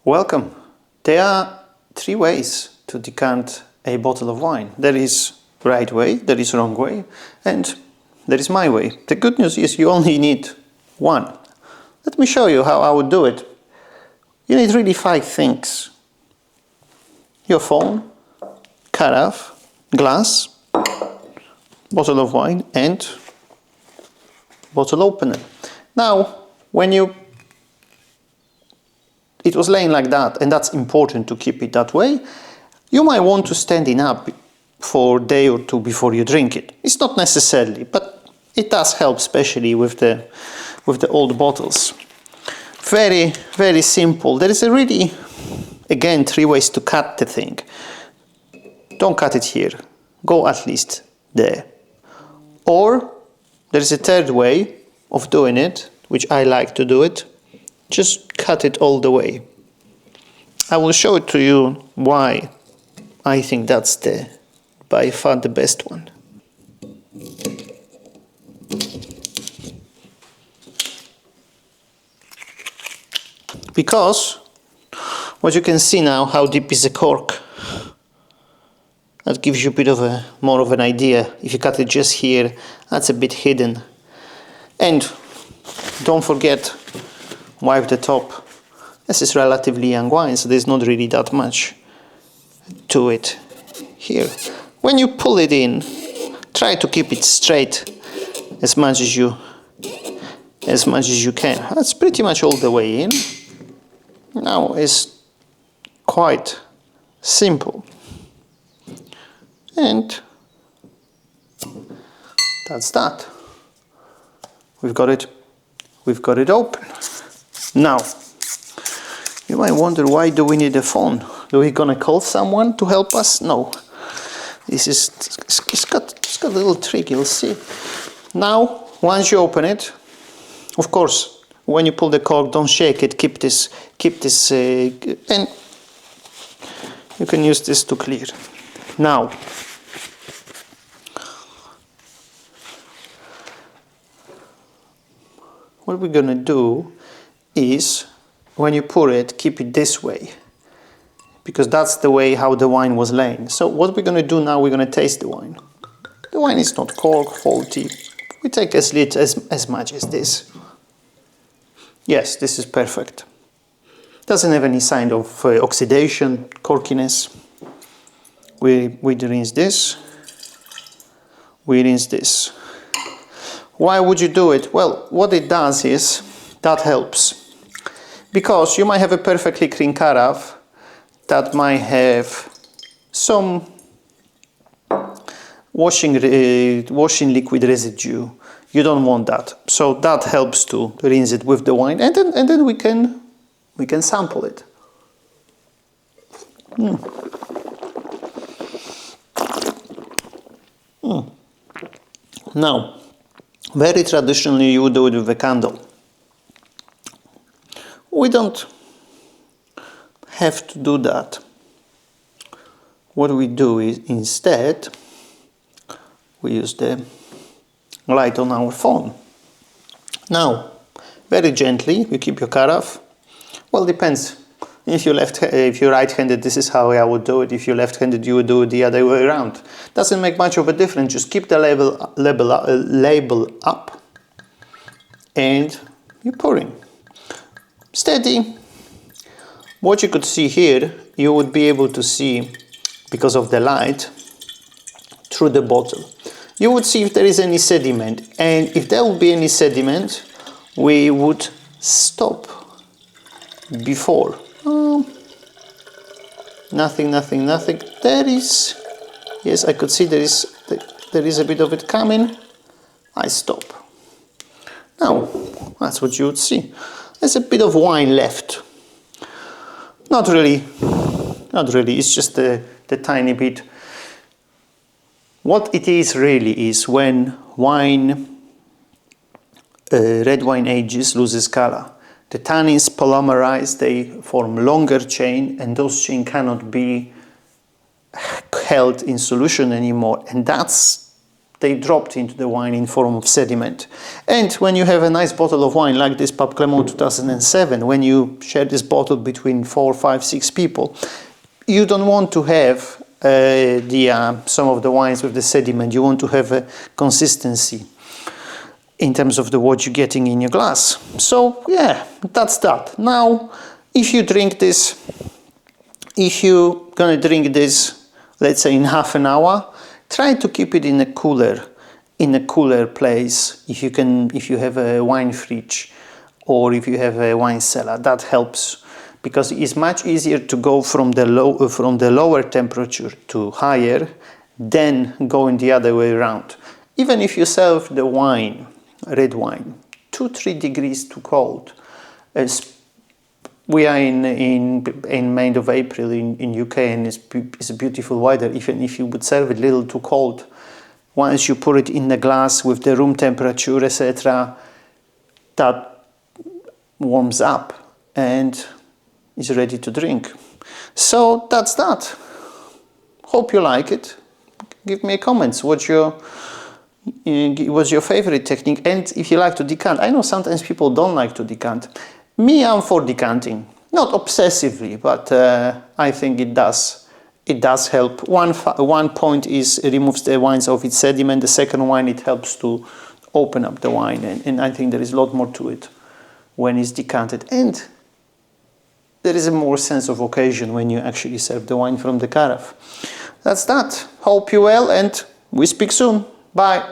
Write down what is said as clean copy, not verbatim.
Welcome. There are three ways to decant a bottle of wine. There is right way, there is wrong way, and there is my way. The good news is you only need one. Let me show you how I would do it. You need really 5 things. Your phone, carafe, glass, bottle of wine, and bottle opener. Now, when it was laying like that, and that's important to keep it that way, you might want to stand it up for a day or two before you drink it. It's not necessarily, but it does help, especially with the old bottles. Very, very simple. There is again, 3 ways to cut the thing. Don't cut it here. Go at least there. Or there is a third way of doing it, which I like to do it. Just cut it all the way. I will show it to you why I think that's by far the best one. Because what you can see now, how deep is the cork. That gives you a bit of more of an idea. If you cut it just here, that's a bit hidden. And don't forget, wipe the top. This is relatively young wine, so there's not really that much to it here. When you pull it in, try to keep it straight as much as you can. That's pretty much all the way in. Now it's quite simple. And that's that. We've got it open. Now, you might wonder, why do we need a phone? Are we gonna call someone to help us? No. It's got a little trick, you'll see. Now, once you open it, of course, when you pull the cork, don't shake it, keep this, and you can use this to clear. Now, what we're gonna do is, when you pour it, keep it this way, because that's the way how the wine was laying. So what we're gonna do now, we're gonna taste the wine. The wine is not cork faulty. We take as much as this. Yes, this is perfect. Doesn't have any sign of oxidation, corkiness. We rinse this. We rinse this. Why would you do it? Well, what it does is, that helps. Because you might have a perfectly clean carafe that might have some washing liquid residue. You don't want that. So that helps to rinse it with the wine, and then we can sample it. Now, very traditionally you would do it with a candle. We don't have to do that. What we do is, instead, we use the light on our phone. Now, very gently, you keep your carafe. Well, depends. If you're right-handed, this is how I would do it. If you're left-handed, you would do it the other way around. Doesn't make much of a difference. Just keep the label up, and you're pouring. Steady. What you could see here, you would be able to see, because of the light, through the bottle. You would see if there is any sediment, and if there will be any sediment, we would stop before. Nothing. There is, yes, I could see there is a bit of it coming. I stop. Now, that's what you would see. There's a bit of wine left. Not really, it's just the tiny bit. What it is really is when red wine ages, loses color. The tannins polymerize, they form longer chain, and those chain cannot be held in solution anymore. And that's they dropped into the wine in form of sediment. And when you have a nice bottle of wine like this Pape Clément 2007, when you share this bottle between 4, 5, 6 people, you don't want to have some of the wines with the sediment. You want to have a consistency in terms of what you're getting in your glass. So yeah, that's that. Now, if you drink this, if you're gonna drink this, let's say in half an hour, try to keep it in a cooler place. If you have a wine fridge or if you have a wine cellar, that helps, because it's much easier to go from the lower temperature to higher than going the other way around. Even if you serve the wine, red wine, 2-3 degrees too cold, as we are in May of April in UK, and it's a beautiful weather. Even if you would serve it a little too cold, once you put it in the glass with the room temperature, etc., that warms up and is ready to drink. So that's that. Hope you like it. Give me comments. What's your favorite technique? And if you like to decant. I know sometimes people don't like to decant. Me, I'm for decanting. Not obsessively, but I think it does. It does help. One point is it removes the wines of its sediment. The second one, it helps to open up the wine. And I think there is a lot more to it when it's decanted. And there is a more sense of occasion when you actually serve the wine from the carafe. That's that. Hope you well, and we speak soon. Bye.